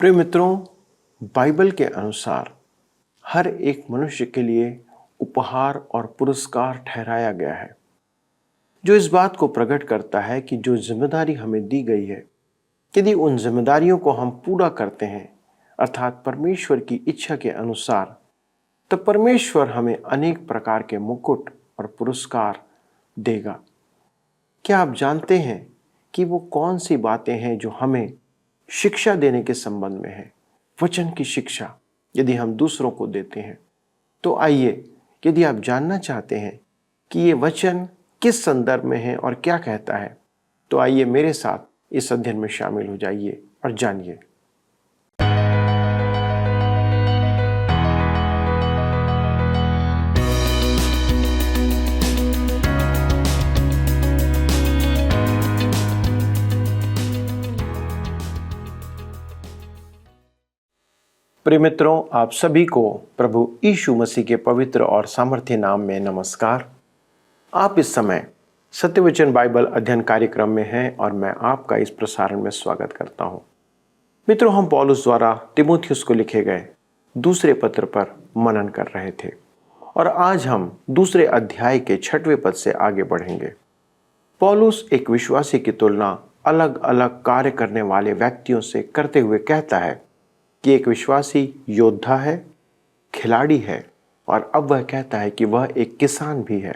प्रिय मित्रों, बाइबल के अनुसार हर एक मनुष्य के लिए उपहार और पुरस्कार ठहराया गया है, जो इस बात को प्रकट करता है कि जो जिम्मेदारी हमें दी गई है, यदि उन जिम्मेदारियों को हम पूरा करते हैं, अर्थात परमेश्वर की इच्छा के अनुसार, तब परमेश्वर हमें अनेक प्रकार के मुकुट और पुरस्कार देगा। क्या आप जानते हैं कि वो कौन सी बातें हैं जो हमें शिक्षा देने के संबंध में है? वचन की शिक्षा यदि हम दूसरों को देते हैं, तो आइए, यदि आप जानना चाहते हैं कि ये वचन किस संदर्भ में है और क्या कहता है, तो आइए मेरे साथ इस अध्ययन में शामिल हो जाइए और जानिए। प्रिय मित्रों, आप सभी को प्रभु यीशु मसीह के पवित्र और सामर्थ्य नाम में नमस्कार। आप इस समय सत्यवचन बाइबल अध्ययन कार्यक्रम में हैं और मैं आपका इस प्रसारण में स्वागत करता हूं। मित्रों, हम पौलुस द्वारा तिमोथियुस को लिखे गए दूसरे पत्र पर मनन कर रहे थे और आज हम दूसरे अध्याय के 6वें पद से आगे बढ़ेंगे। पौलुस एक विश्वासी की तुलना अलग अलग कार्य करने वाले व्यक्तियों से करते हुए कहता है कि एक विश्वासी योद्धा है, खिलाड़ी है और अब वह कहता है कि वह एक किसान भी है।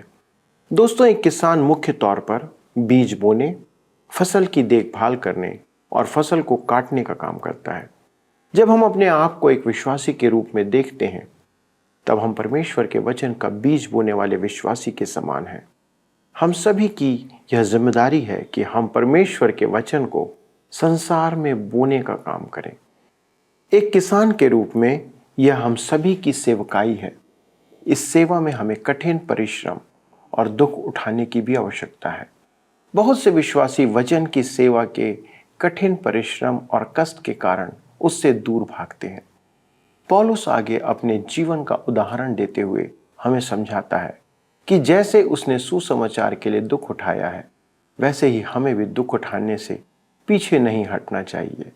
दोस्तों, एक किसान मुख्य तौर पर बीज बोने, फसल की देखभाल करने और फसल को काटने का काम करता है। जब हम अपने आप को एक विश्वासी के रूप में देखते हैं, तब हम परमेश्वर के वचन का बीज बोने वाले विश्वासी के समान हैं। हम सभी की यह जिम्मेदारी है कि हम परमेश्वर के वचन को संसार में बोने का काम करें। एक किसान के रूप में यह हम सभी की सेवकाई है। इस सेवा में हमें कठिन परिश्रम और दुख उठाने की भी आवश्यकता है। बहुत से विश्वासी वचन की सेवा के कठिन परिश्रम और कष्ट के कारण उससे दूर भागते हैं। पौलुस आगे अपने जीवन का उदाहरण देते हुए हमें समझाता है कि जैसे उसने सुसमाचार के लिए दुख उठाया है, वैसे ही हमें भी दुख उठाने से पीछे नहीं हटना चाहिए।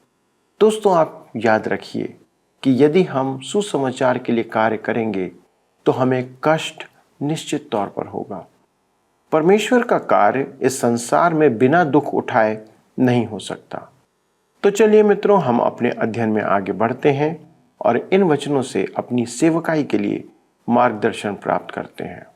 दोस्तों, आप याद रखिए कि यदि हम सुसमाचार के लिए कार्य करेंगे तो हमें कष्ट निश्चित तौर पर होगा। परमेश्वर का कार्य इस संसार में बिना दुख उठाए नहीं हो सकता। तो चलिए मित्रों, हम अपने अध्ययन में आगे बढ़ते हैं और इन वचनों से अपनी सेवकाई के लिए मार्गदर्शन प्राप्त करते हैं।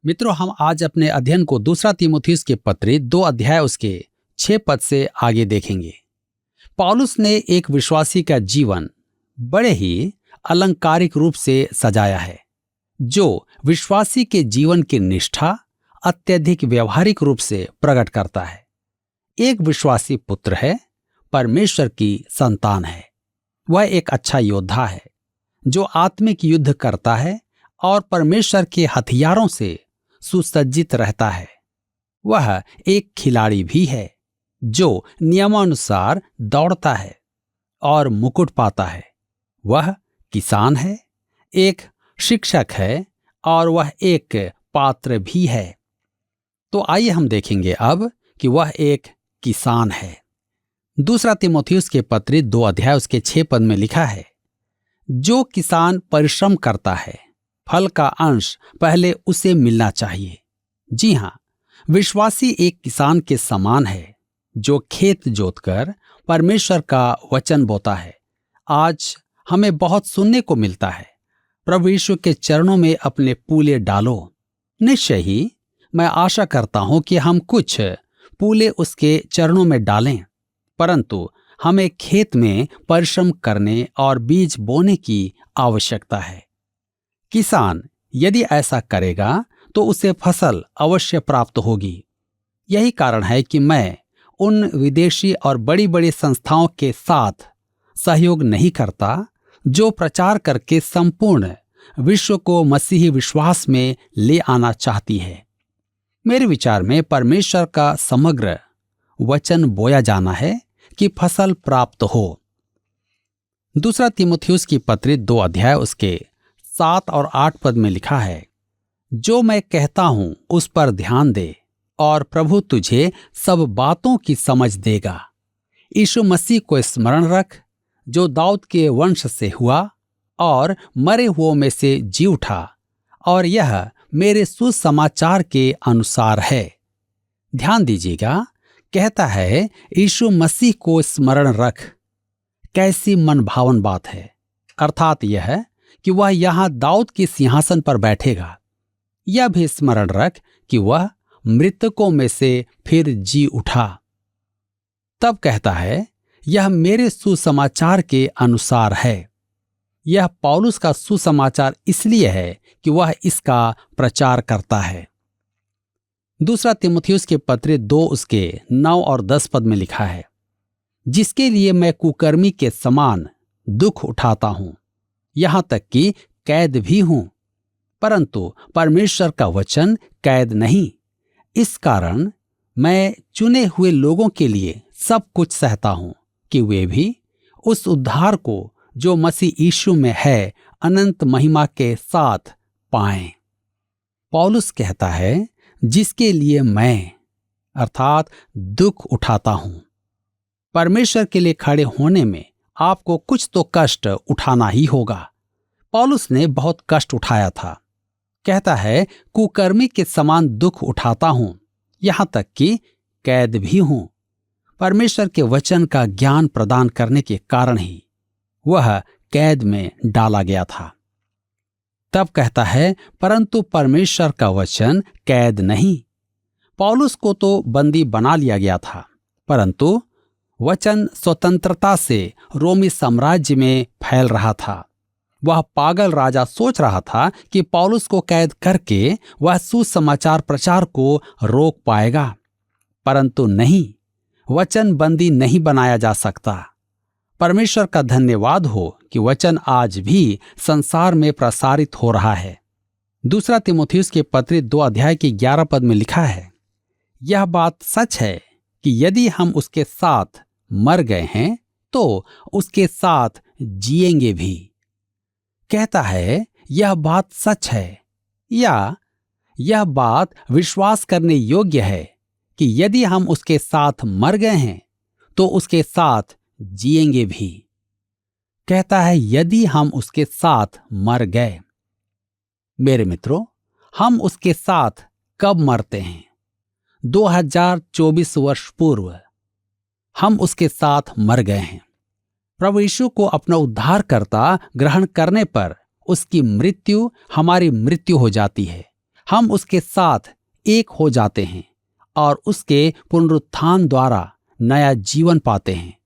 मित्रों, हम आज अपने अध्ययन को दूसरा तीमुथियुस के पत्री 2 अध्याय उसके 6 पद से आगे देखेंगे। पौलुस ने एक विश्वासी का जीवन बड़े ही अलंकारिक रूप से सजाया है, जो विश्वासी के जीवन की निष्ठा अत्यधिक व्यवहारिक रूप से प्रकट करता है। एक विश्वासी पुत्र है, परमेश्वर की संतान है। वह एक अच्छा योद्धा है जो आत्मिक युद्ध करता है और परमेश्वर के हथियारों से सुसज्जित रहता है। वह एक खिलाड़ी भी है जो नियमानुसार दौड़ता है और मुकुट पाता है। वह किसान है, एक शिक्षक है और वह एक पात्र भी है। तो आइए हम देखेंगे अब कि वह एक किसान है। दूसरा तीमुथियुस के पत्री 2 अध्याय उसके 6 पद में लिखा है, जो किसान परिश्रम करता है, फल का अंश पहले उसे मिलना चाहिए। जी हाँ, विश्वासी एक किसान के समान है जो खेत जोतकर परमेश्वर का वचन बोता है। आज हमें बहुत सुनने को मिलता है, प्रभु यीशु के चरणों में अपने पूले डालो। निश्चय ही मैं आशा करता हूं कि हम कुछ पूले उसके चरणों में डालें, परंतु हमें खेत में परिश्रम करने और बीज बोने की आवश्यकता है। किसान यदि ऐसा करेगा तो उसे फसल अवश्य प्राप्त होगी। यही कारण है कि मैं उन विदेशी और बड़ी बड़ी संस्थाओं के साथ सहयोग नहीं करता जो प्रचार करके संपूर्ण विश्व को मसीही विश्वास में ले आना चाहती है। मेरे विचार में परमेश्वर का समग्र वचन बोया जाना है कि फसल प्राप्त हो। दूसरा तीमुथियुस की पत्री 2 अध्याय उसके 7 और 8 पद में लिखा है, जो मैं कहता हूं उस पर ध्यान दे और प्रभु तुझे सब बातों की समझ देगा। यीशु मसीह को स्मरण रख, जो दाऊद के वंश से हुआ और मरे हुओं में से जी उठा, और यह मेरे सुसमाचार के अनुसार है। ध्यान दीजिएगा, कहता है यीशु मसीह को स्मरण रख। कैसी मनभावन बात है। अर्थात यह कि वह यहां दाऊद के सिंहासन पर बैठेगा। यह भी स्मरण रख कि वह मृतकों में से फिर जी उठा। तब कहता है यह मेरे सुसमाचार के अनुसार है। यह पौलुस का सुसमाचार इसलिए है कि वह इसका प्रचार करता है। दूसरा तीमुथियुस के पत्र 2 उसके 9 और 10 पद में लिखा है, जिसके लिए मैं कुकर्मी के समान दुख उठाता हूं, यहां तक कि कैद भी हूं, परंतु परमेश्वर का वचन कैद नहीं। इस कारण मैं चुने हुए लोगों के लिए सब कुछ सहता हूं कि वे भी उस उद्धार को जो मसीह यीशु में है अनंत महिमा के साथ पाएं। पौलुस कहता है जिसके लिए मैं अर्थात दुख उठाता हूं। परमेश्वर के लिए खड़े होने में आपको कुछ तो कष्ट उठाना ही होगा। पौलुस ने बहुत कष्ट उठाया था। कहता है कुकर्मी के समान दुख उठाता हूं, यहां तक कि कैद भी हूं। परमेश्वर के वचन का ज्ञान प्रदान करने के कारण ही वह कैद में डाला गया था। तब कहता है परंतु परमेश्वर का वचन कैद नहीं। पौलुस को तो बंदी बना लिया गया था, परंतु वचन स्वतंत्रता से रोमी साम्राज्य में फैल रहा था। वह पागल राजा सोच रहा था कि पौलुस को कैद करके वह सुसमाचार प्रचार को रोक पाएगा, परंतु नहीं, वचन बंदी नहीं बनाया जा सकता। परमेश्वर का धन्यवाद हो कि वचन आज भी संसार में प्रसारित हो रहा है। दूसरा तीमुथियुस के पत्र 2 अध्याय के 11 पद में लिखा है, यह बात सच है कि यदि हम उसके साथ मर गए हैं तो उसके साथ जिएंगे भी। कहता है यह बात सच है, या यह बात विश्वास करने योग्य है कि यदि हम उसके साथ मर गए हैं तो उसके साथ जिएंगे भी। कहता है यदि हम उसके साथ मर गए। मेरे मित्रों, हम उसके साथ कब मरते हैं? 2024 वर्ष पूर्व हम उसके साथ मर गए हैं। प्रभु यीशु को अपना उद्धारकर्ता ग्रहण करने पर उसकी मृत्यु हमारी मृत्यु हो जाती है। हम उसके साथ एक हो जाते हैं और उसके पुनरुत्थान द्वारा नया जीवन पाते हैं।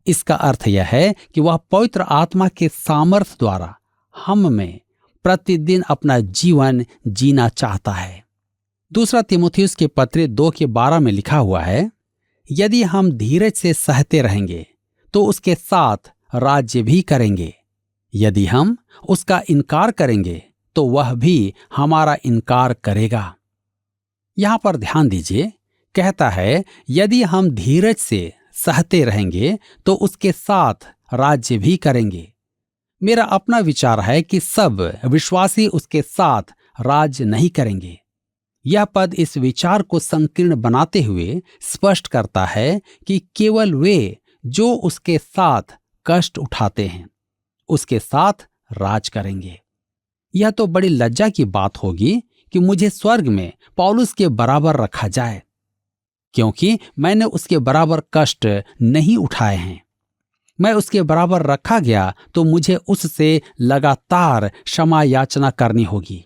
इसका अर्थ यह है कि वह पवित्र आत्मा के सामर्थ्य द्वारा हम में प्रतिदिन अपना जीवन जीना चाहता है। दूसरा तीमुथियुस के पत्र 2 के 12 में लिखा हुआ है, यदि हम धीरज से सहते रहेंगे तो उसके साथ राज्य भी करेंगे। यदि हम उसका इनकार करेंगे तो वह भी हमारा इनकार करेगा। यहां पर ध्यान दीजिए, कहता है यदि हम धीरज से सहते रहेंगे तो उसके साथ राज्य भी करेंगे। मेरा अपना विचार है कि सब विश्वासी उसके साथ राज्य नहीं करेंगे। यह पद इस विचार को संकीर्ण बनाते हुए स्पष्ट करता है कि केवल वे जो उसके साथ कष्ट उठाते हैं उसके साथ राज करेंगे। यह तो बड़ी लज्जा की बात होगी कि मुझे स्वर्ग में पौलुस के बराबर रखा जाए, क्योंकि मैंने उसके बराबर कष्ट नहीं उठाए हैं। मैं उसके बराबर रखा गया तो मुझे उससे लगातार क्षमा याचना करनी होगी।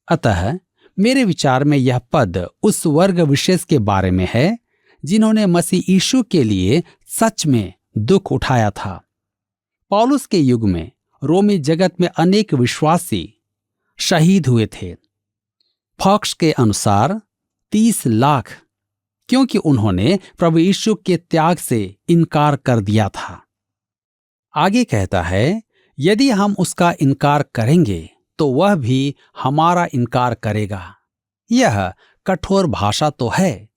अतः मेरे विचार में यह पद उस वर्ग विशेष के बारे में है जिन्होंने मसीह यीशु के लिए सच में दुख उठाया था। पौलुस के युग में रोमी जगत में अनेक विश्वासी शहीद हुए थे। फॉक्स के अनुसार 30 लाख, क्योंकि उन्होंने प्रभु यीशु के त्याग से इनकार कर दिया था। आगे कहता है यदि हम उसका इनकार करेंगे तो वह भी हमारा इनकार करेगा। यह कठोर भाषा तो है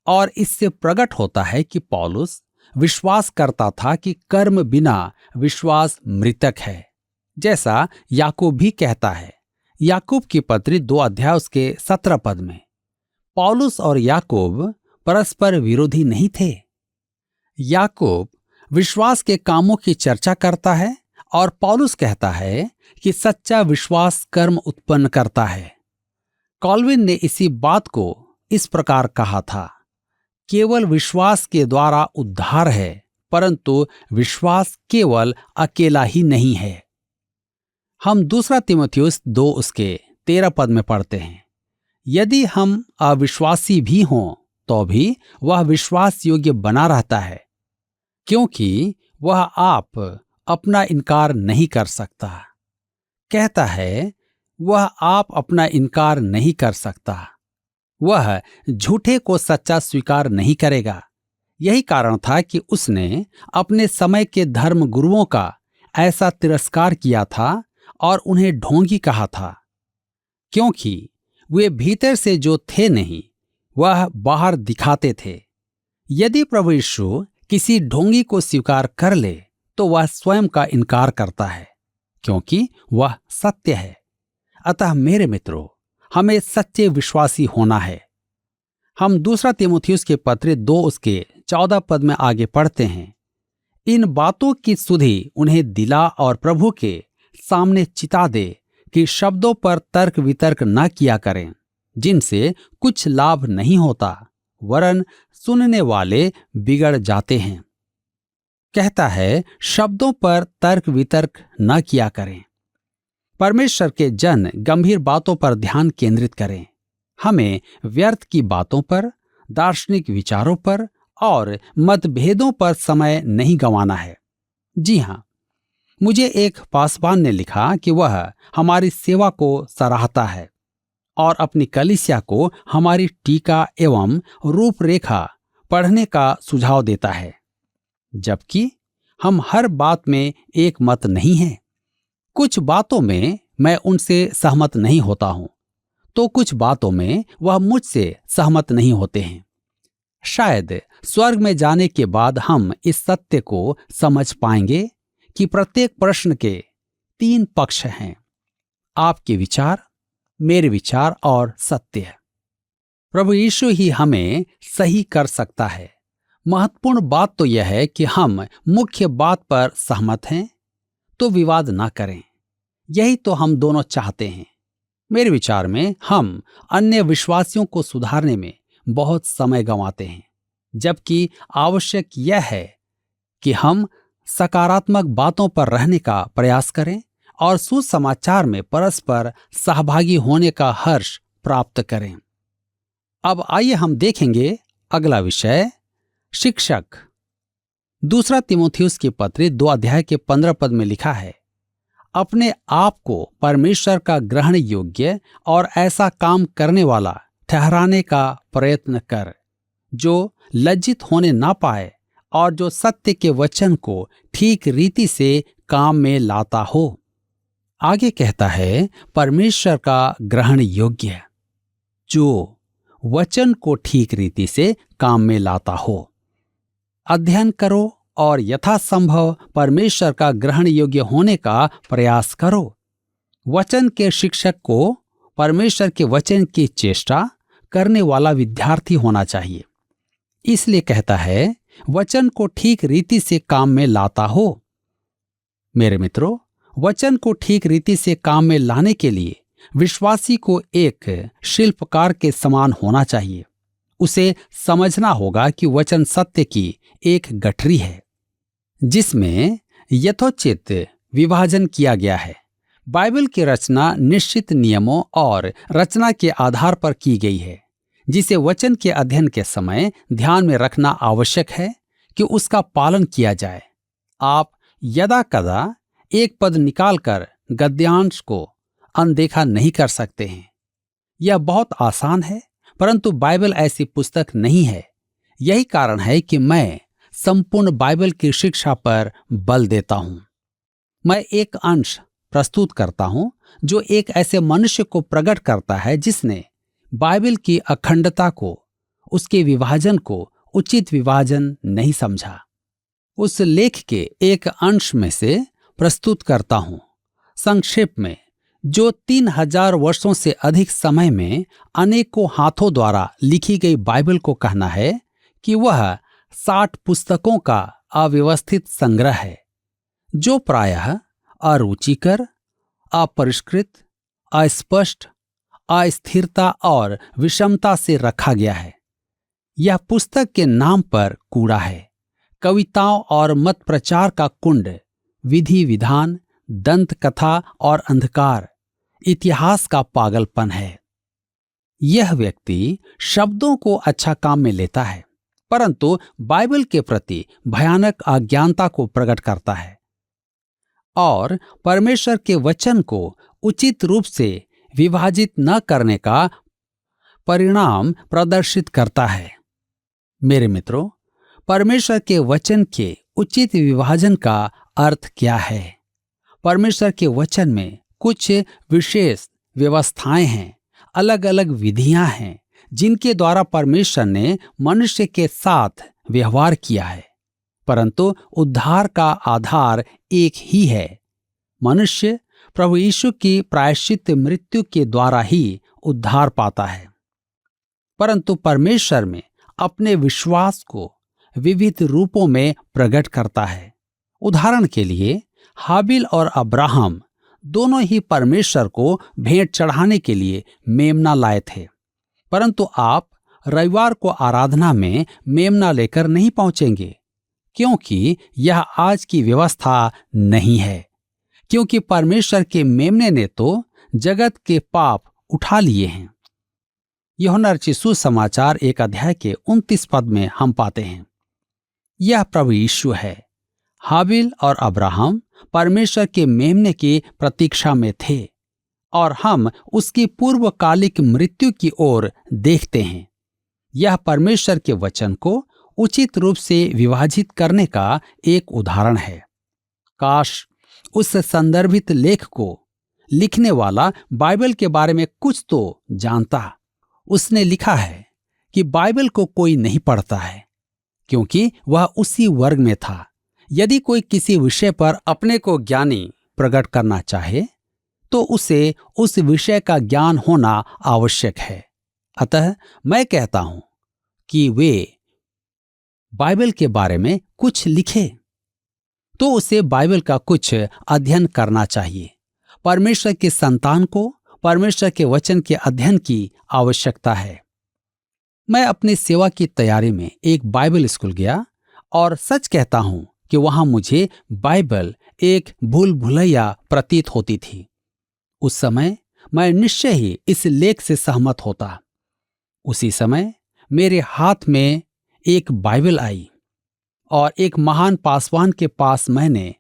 और इससे प्रकट होता है कि पौलुस विश्वास करता था कि कर्म बिना विश्वास मृतक है, जैसा याकूब भी कहता है। याकूब की पत्री 2 अध्याय उसके 17 पद में। पौलुस और याकूब परस्पर विरोधी नहीं थे। याकूब विश्वास के कामों की चर्चा करता है और पौलुस कहता है कि सच्चा विश्वास कर्म उत्पन्न करता है। कॉल्विन ने इसी बात को इस प्रकार कहा था, केवल विश्वास के द्वारा उद्धार है, परंतु विश्वास केवल अकेला ही नहीं है। हम 2 तीमुथियुस 2:13 में पढ़ते हैं, यदि हम अविश्वासी भी हों तो भी वह विश्वास योग्य बना रहता है, क्योंकि वह आप अपना इनकार नहीं कर सकता। कहता है वह आप अपना इनकार नहीं कर सकता। वह झूठे को सच्चा स्वीकार नहीं करेगा। यही कारण था कि उसने अपने समय के धर्म गुरुओं का ऐसा तिरस्कार किया था और उन्हें ढोंगी कहा था, क्योंकि वे भीतर से जो थे नहीं वह बाहर दिखाते थे। यदि प्रभु यीशु किसी ढोंगी को स्वीकार कर ले तो वह स्वयं का इनकार करता है, क्योंकि वह सत्य है। अतः मेरे मित्रों, हमें सच्चे विश्वासी होना है। हम 2 तीमुथियुस के पत्र 2:14 में आगे पढ़ते हैं, इन बातों की सुधि उन्हें दिला और प्रभु के सामने चिता दे कि शब्दों पर तर्क वितर्क न किया करें, जिनसे कुछ लाभ नहीं होता, वरन सुनने वाले बिगड़ जाते हैं। कहता है शब्दों पर तर्क वितर्क न किया करें। परमेश्वर के जन गंभीर बातों पर ध्यान केंद्रित करें। हमें व्यर्थ की बातों पर, दार्शनिक विचारों पर और मतभेदों पर समय नहीं गंवाना है। जी हाँ, मुझे एक पासवान ने लिखा कि वह हमारी सेवा को सराहता है और अपनी कलीसिया को हमारी टीका एवं रूपरेखा पढ़ने का सुझाव देता है, जबकि हम हर बात में एक मत नहीं हैं। कुछ बातों में मैं उनसे सहमत नहीं होता हूं, तो कुछ बातों में वह मुझसे सहमत नहीं होते हैं। शायद स्वर्ग में जाने के बाद हम इस सत्य को समझ पाएंगे कि प्रत्येक प्रश्न के 3 पक्ष हैं, आपके विचार, मेरे विचार और सत्य। प्रभु यीशु ही हमें सही कर सकता है। महत्वपूर्ण बात तो यह है कि हम मुख्य बात पर सहमत हैं तो विवाद ना करें। यही तो हम दोनों चाहते हैं। मेरे विचार में हम अन्य विश्वासियों को सुधारने में बहुत समय गंवाते हैं, जबकि आवश्यक यह है कि हम सकारात्मक बातों पर रहने का प्रयास करें और सुसमाचार में परस्पर सहभागी होने का हर्ष प्राप्त करें। अब आइए हम देखेंगे अगला विषय, शिक्षक। 2 तीमुथियुस की पत्री 2:15 में लिखा है, अपने आप को परमेश्वर का ग्रहण योग्य और ऐसा काम करने वाला ठहराने का प्रयत्न कर, जो लज्जित होने ना पाए और जो सत्य के वचन को ठीक रीति से काम में लाता हो। आगे कहता है परमेश्वर का ग्रहण योग्य, जो वचन को ठीक रीति से काम में लाता हो। अध्ययन करो और यथासंभव परमेश्वर का ग्रहण योग्य होने का प्रयास करो। वचन के शिक्षक को परमेश्वर के वचन की चेष्टा करने वाला विद्यार्थी होना चाहिए। इसलिए कहता है वचन को ठीक रीति से काम में लाता हो। मेरे मित्रों, वचन को ठीक रीति से काम में लाने के लिए विश्वासी को एक शिल्पकार के समान होना चाहिए। उसे समझना होगा कि वचन सत्य की एक गठरी है, जिसमें यथोचित विभाजन किया गया है। बाइबल की रचना निश्चित नियमों और रचना के आधार पर की गई है, जिसे वचन के अध्ययन के समय ध्यान में रखना आवश्यक है कि उसका पालन किया जाए। आप यदा कदा एक पद निकालकर गद्यांश को अनदेखा नहीं कर सकते हैं। यह बहुत आसान है, परंतु बाइबल ऐसी पुस्तक नहीं है। यही कारण है कि मैं संपूर्ण बाइबल की शिक्षा पर बल देता हूं। मैं एक अंश प्रस्तुत करता हूं जो एक ऐसे मनुष्य को प्रकट करता है जिसने बाइबल की अखंडता को, उसके विभाजन को उचित विभाजन नहीं समझा। उस लेख के एक अंश में से प्रस्तुत करता हूं। संक्षेप में, जो 3000 वर्षों से अधिक समय में अनेकों हाथों द्वारा लिखी गई बाइबल को कहना है कि वह 60 पुस्तकों का अव्यवस्थित संग्रह है जो प्रायः अरुचिकर, अपरिष्कृत, अस्पष्ट, अस्थिरता और विषमता से रखा गया है। यह पुस्तक के नाम पर कूड़ा है, कविताओं और मत प्रचार का कुंड, विधि विधान, दंत कथा और अंधकार, इतिहास का पागलपन है। यह व्यक्ति शब्दों को अच्छा काम में लेता है, परंतु बाइबल के प्रति भयानक अज्ञानता को प्रकट करता है और परमेश्वर के वचन को उचित रूप से विभाजित न करने का परिणाम प्रदर्शित करता है। मेरे मित्रों, परमेश्वर के वचन के उचित विभाजन का अर्थ क्या है? परमेश्वर के वचन में कुछ विशेष व्यवस्थाएं हैं, अलग अलग विधियां हैं जिनके द्वारा परमेश्वर ने मनुष्य के साथ व्यवहार किया है, परंतु उद्धार का आधार एक ही है। मनुष्य प्रभु यीशु की प्रायश्चित मृत्यु के द्वारा ही उद्धार पाता है, परंतु परमेश्वर में अपने विश्वास को विविध रूपों में प्रकट करता है। उदाहरण के लिए हाबिल और अब्राहम दोनों ही परमेश्वर को भेंट चढ़ाने के लिए मेमना लाए थे, परंतु आप रविवार को आराधना में मेमना लेकर नहीं पहुंचेंगे, क्योंकि यह आज की व्यवस्था नहीं है। क्योंकि परमेश्वर के मेमने ने तो जगत के पाप उठा लिए हैं। यूहन्ना रचित सुसमाचार 1 अध्याय के 29 पद में हम पाते हैं, यह प्रभु यीशु है। हाबिल और अब्राहम परमेश्वर के मेमने की प्रतीक्षा में थे और हम उसकी पूर्वकालिक मृत्यु की ओर देखते हैं। यह परमेश्वर के वचन को उचित रूप से विभाजित करने का एक उदाहरण है। काश उस संदर्भित लेख को लिखने वाला बाइबल के बारे में कुछ तो जानता। उसने लिखा है कि बाइबल को कोई नहीं पढ़ता है, क्योंकि वह उसी वर्ग में था। यदि कोई किसी विषय पर अपने को ज्ञानी प्रकट करना चाहे तो उसे उस विषय का ज्ञान होना आवश्यक है। अतः मैं कहता हूं कि वे बाइबल के बारे में कुछ लिखे तो उसे बाइबल का कुछ अध्ययन करना चाहिए। परमेश्वर के संतान को परमेश्वर के वचन के अध्ययन की आवश्यकता है। मैं अपनी सेवा की तैयारी में एक बाइबल स्कूल गया और सच कहता हूं कि वहां मुझे बाइबल एक भूल भुलैया प्रतीत होती थी। उस समय मैं निश्चय ही इस लेख से सहमत होता। उसी समय मेरे हाथ में एक बाइबल आई और एक महान पासवान के पास मैंने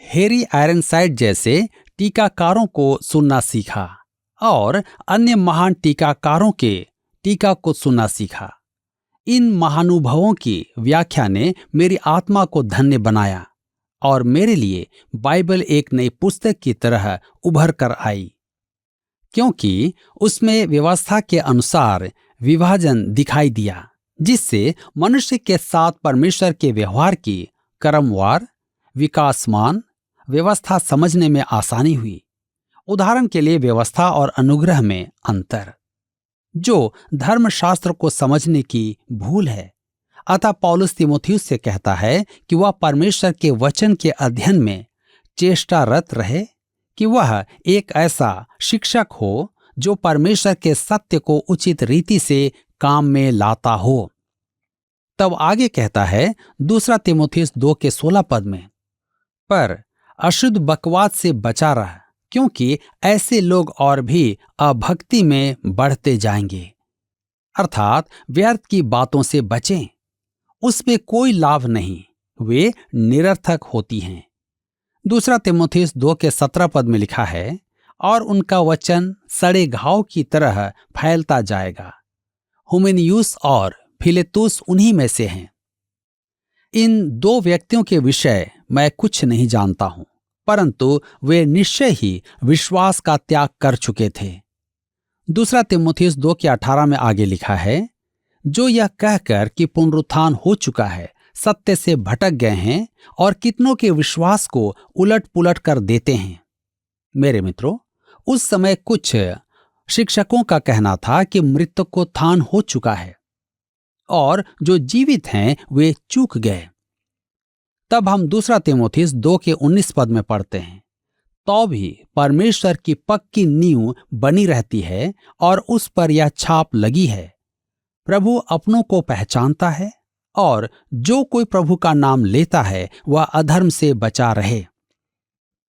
हैरी आयरनसाइड जैसे टीकाकारों को सुनना सीखा और अन्य महान टीकाकारों के टीका को सुनना सीखा। इन महानुभवों की व्याख्या ने मेरी आत्मा को धन्य बनाया और मेरे लिए बाइबल एक नई पुस्तक की तरह उभर कर आई, क्योंकि उसमें व्यवस्था के अनुसार विभाजन दिखाई दिया, जिससे मनुष्य के साथ परमेश्वर के व्यवहार की क्रमवार विकासमान व्यवस्था समझने में आसानी हुई। उदाहरण के लिए व्यवस्था और अनुग्रह में अंतर, जो धर्मशास्त्र को समझने की भूल है। अतः पौलुस तीमुथियुस से कहता है कि वह परमेश्वर के वचन के अध्ययन में चेष्टारत रहे, कि वह एक ऐसा शिक्षक हो जो परमेश्वर के सत्य को उचित रीति से काम में लाता हो। तब आगे कहता है 2 तीमुथियुस 2 के 16 पद में, पर अशुद्ध बकवाद से बचा रह, क्योंकि ऐसे लोग और भी अभक्ति में बढ़ते जाएंगे। अर्थात व्यर्थ की बातों से बचें, उसमें कोई लाभ नहीं, वे निरर्थक होती हैं। 2 तीमुथियुस 2 के 17 पद में लिखा है, और उनका वचन सड़े घाव की तरह फैलता जाएगा। हुमेनियुस और फिलेतुस उन्हीं में से हैं। इन 2 व्यक्तियों के विषय मैं कुछ नहीं जानता हूं, परंतु वे निश्चय ही विश्वास का त्याग कर चुके थे। 2 तीमुथियुस 2 के 18 में आगे लिखा है, जो यह कहकर कि पुनरुत्थान हो चुका है सत्य से भटक गए हैं और कितनों के विश्वास को उलट पुलट कर देते हैं। मेरे मित्रों, उस समय कुछ शिक्षकों का कहना था कि मृतकोत्थान हो चुका है और जो जीवित हैं वे चूक गए। तब हम 2 तीमुथियुस 2 के 19 पद में पढ़ते हैं, तो भी परमेश्वर की पक्की नींव बनी रहती है और उस पर यह छाप लगी है, प्रभु अपनों को पहचानता है और जो कोई प्रभु का नाम लेता है वह अधर्म से बचा रहे।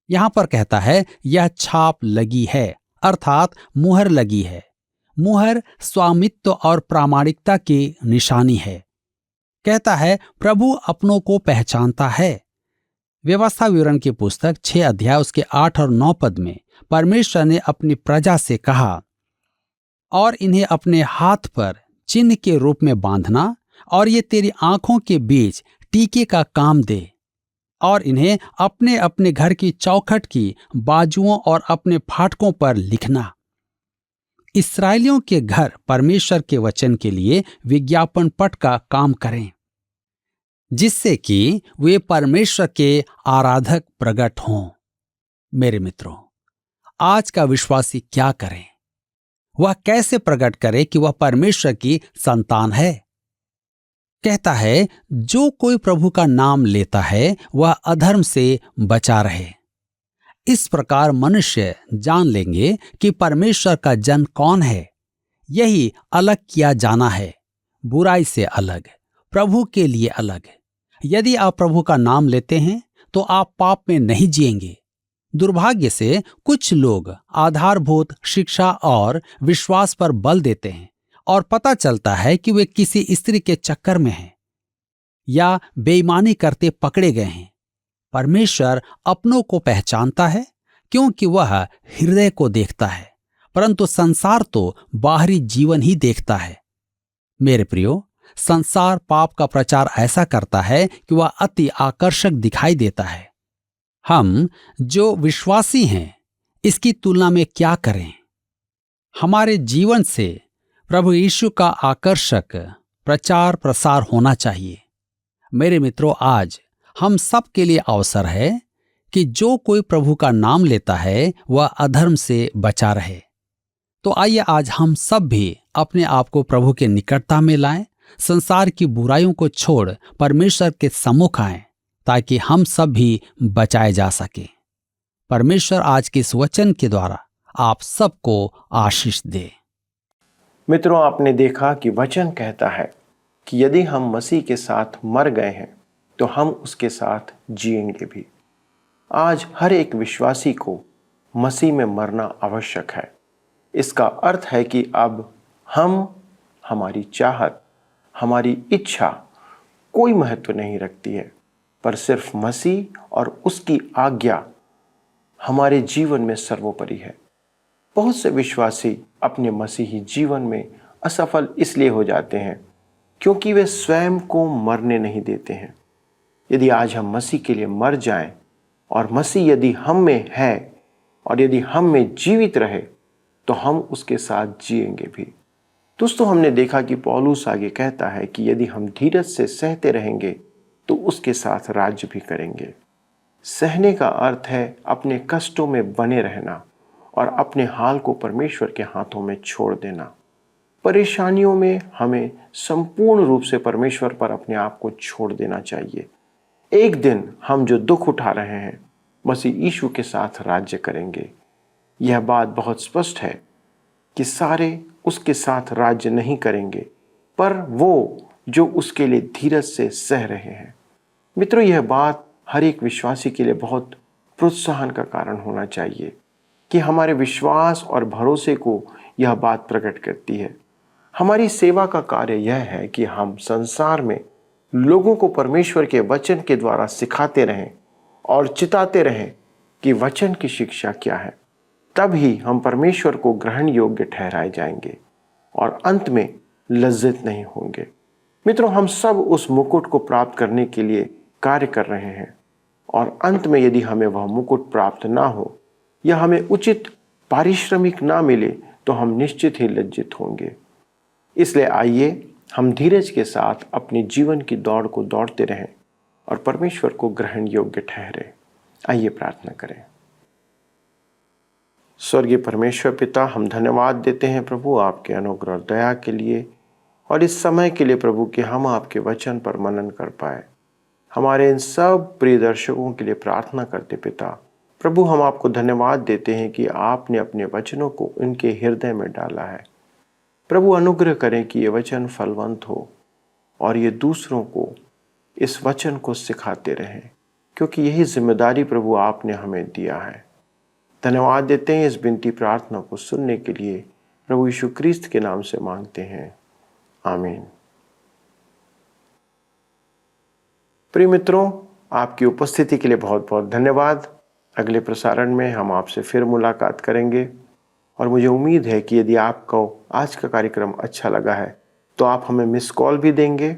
यहां पर कहता है यह छाप लगी है, अर्थात मुहर लगी है। मुहर स्वामित्व और प्रामाणिकता की निशानी है। कहता है प्रभु अपनों को पहचानता है। व्यवस्था विवरण की पुस्तक 6 अध्याय उसके 8 और 9 पद में परमेश्वर ने अपनी प्रजा से कहा, और इन्हें अपने हाथ पर चिन्ह के रूप में बांधना, और ये तेरी आंखों के बीच टीके का काम दे, और इन्हें अपने अपने घर की चौखट की बाजुओं और अपने फाटकों पर लिखना। इस्राएलियों के घर परमेश्वर के वचन के लिए विज्ञापन पट का काम करें, जिससे कि वे परमेश्वर के आराधक प्रकट हों। मेरे मित्रों, आज का विश्वासी क्या करे? वह कैसे प्रकट करे कि वह परमेश्वर की संतान है? कहता है जो कोई प्रभु का नाम लेता है वह अधर्म से बचा रहे। इस प्रकार मनुष्य जान लेंगे कि परमेश्वर का जन कौन है। यही अलग किया जाना है, बुराई से अलग, प्रभु के लिए अलग। यदि आप प्रभु का नाम लेते हैं तो आप पाप में नहीं जिएंगे। दुर्भाग्य से कुछ लोग आधारभूत शिक्षा और विश्वास पर बल देते हैं और पता चलता है कि वे किसी स्त्री के चक्कर में हैं या बेईमानी करते पकड़े गए हैं। परमेश्वर अपनों को पहचानता है क्योंकि वह हृदय को देखता है, परंतु संसार तो बाहरी जीवन ही देखता है। मेरे प्रियो, संसार पाप का प्रचार ऐसा करता है कि वह अति आकर्षक दिखाई देता है। हम जो विश्वासी हैं इसकी तुलना में क्या करें? हमारे जीवन से प्रभु यीशु का आकर्षक प्रचार प्रसार होना चाहिए। मेरे मित्रों, आज हम सब के लिए अवसर है कि जो कोई प्रभु का नाम लेता है वह अधर्म से बचा रहे। तो आइए आज हम सब भी अपने आप को प्रभु के निकटता में लाएं, संसार की बुराइयों को छोड़ परमेश्वर के सम्मुख आएं, ताकि हम सब भी बचाए जा सके। परमेश्वर आज के इस वचन के द्वारा आप सबको आशीष दे। मित्रों, आपने देखा कि वचन कहता है कि यदि हम मसीह के साथ मर गए हैं तो हम उसके साथ जिएंगे भी। आज हर एक विश्वासी को मसीह में मरना आवश्यक है। इसका अर्थ है कि अब हमारी चाहत, हमारी इच्छा कोई महत्व नहीं रखती है, पर सिर्फ मसीह और उसकी आज्ञा हमारे जीवन में सर्वोपरि है। बहुत से विश्वासी अपने मसीही जीवन में असफल इसलिए हो जाते हैं क्योंकि वे स्वयं को मरने नहीं देते हैं। यदि आज हम मसीह के लिए मर जाएं और मसीह यदि हम में है और यदि हम में जीवित रहे तो हम उसके साथ जिएंगे भी। दोस्तों, हमने देखा कि पौलुस आगे कहता है कि यदि हम धीरज से सहते रहेंगे तो उसके साथ राज्य भी करेंगे। सहने का अर्थ है अपने कष्टों में बने रहना और अपने हाल को परमेश्वर के हाथों में छोड़ देना। परेशानियों में हमें संपूर्ण रूप से परमेश्वर पर अपने आप को छोड़ देना चाहिए। एक दिन हम जो दुख उठा रहे हैं मसीह यीशु के साथ राज्य करेंगे। यह बात बहुत स्पष्ट है कि सारे उसके साथ राज्य नहीं करेंगे, पर वो जो उसके लिए धीरज से सह रहे हैं। मित्रों, यह बात हर एक विश्वासी के लिए बहुत प्रोत्साहन का कारण होना चाहिए कि हमारे विश्वास और भरोसे को यह बात प्रकट करती है। हमारी सेवा का कार्य यह है कि हम संसार में लोगों को परमेश्वर के वचन के द्वारा सिखाते रहें और चिताते रहें कि वचन की शिक्षा क्या है। तब ही हम परमेश्वर को ग्रहण योग्य ठहराए जाएंगे और अंत में लज्जित नहीं होंगे। मित्रों, हम सब उस मुकुट को प्राप्त करने के लिए कार्य कर रहे हैं और अंत में यदि हमें वह मुकुट प्राप्त ना हो या हमें उचित पारिश्रमिक ना मिले तो हम निश्चित ही लज्जित होंगे। इसलिए आइए हम धीरज के साथ अपने जीवन की दौड़ को दौड़ते रहें और परमेश्वर को ग्रहण योग्य ठहरे। आइए प्रार्थना करें। स्वर्गीय परमेश्वर पिता, हम धन्यवाद देते हैं प्रभु आपके अनुग्रह और दया के लिए और इस समय के लिए प्रभु कि हम आपके वचन पर मनन कर पाए। हमारे इन सब प्रिय दर्शकों के लिए प्रार्थना करते पिता। प्रभु हम आपको धन्यवाद देते हैं कि आपने अपने वचनों को इनके हृदय में डाला है। प्रभु अनुग्रह करें कि ये वचन फलवंत हो और ये दूसरों को इस वचन को सिखाते रहें, क्योंकि यही जिम्मेदारी प्रभु आपने हमें दिया है। धन्यवाद देते हैं इस विनती प्रार्थना को सुनने के लिए। प्रभु यीशु क्रिस्त के नाम से मांगते हैं, आमीन। प्रिय मित्रों, आपकी उपस्थिति के लिए बहुत बहुत धन्यवाद। अगले प्रसारण में हम आपसे फिर मुलाकात करेंगे और मुझे उम्मीद है कि यदि आपको आज का कार्यक्रम अच्छा लगा है तो आप हमें मिस कॉल भी देंगे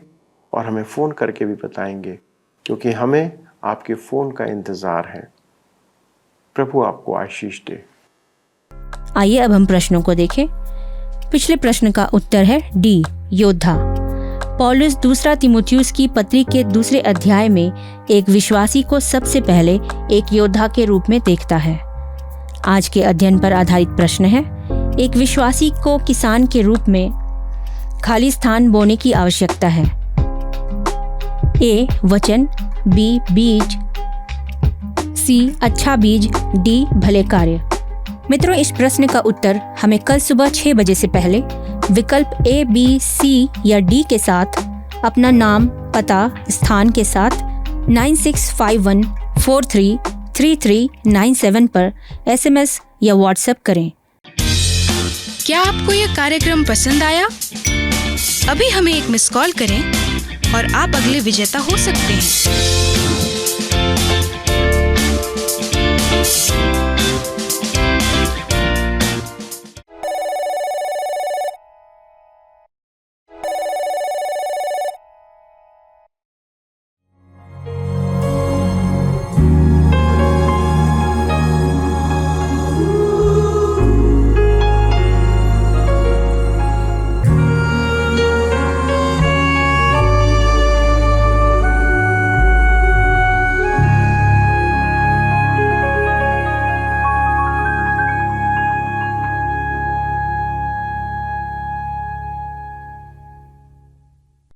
और हमें फ़ोन करके भी बताएंगे, क्योंकि हमें आपके फ़ोन का इंतज़ार है। प्रभु आपको आशीष दे। आइए अब हम प्रश्नों को देखें। पिछले प्रश्न का उत्तर है डी, योद्धा। पौलुस दूसरा तीमुथियुस की पत्री के दूसरे अध्याय में एक विश्वासी को सबसे पहले एक योद्धा के रूप में देखता है। आज के अध्ययन पर आधारित प्रश्न है, एक विश्वासी को किसान के रूप में खाली स्थान बोने की आवश्यकता है। ए, वचन, बी, बीज, सी, अच्छा बीज, डी, भले कार्य। मित्रों, इस प्रश्न का उत्तर हमें कल सुबह 6 बजे से पहले विकल्प ए, बी, सी या डी के साथ अपना नाम, पता, स्थान के साथ 9651433397 पर SMS या WhatsApp करें। क्या आपको यह कार्यक्रम पसंद आया? अभी हमें एक मिस कॉल करें और आप अगले विजेता हो सकते हैं।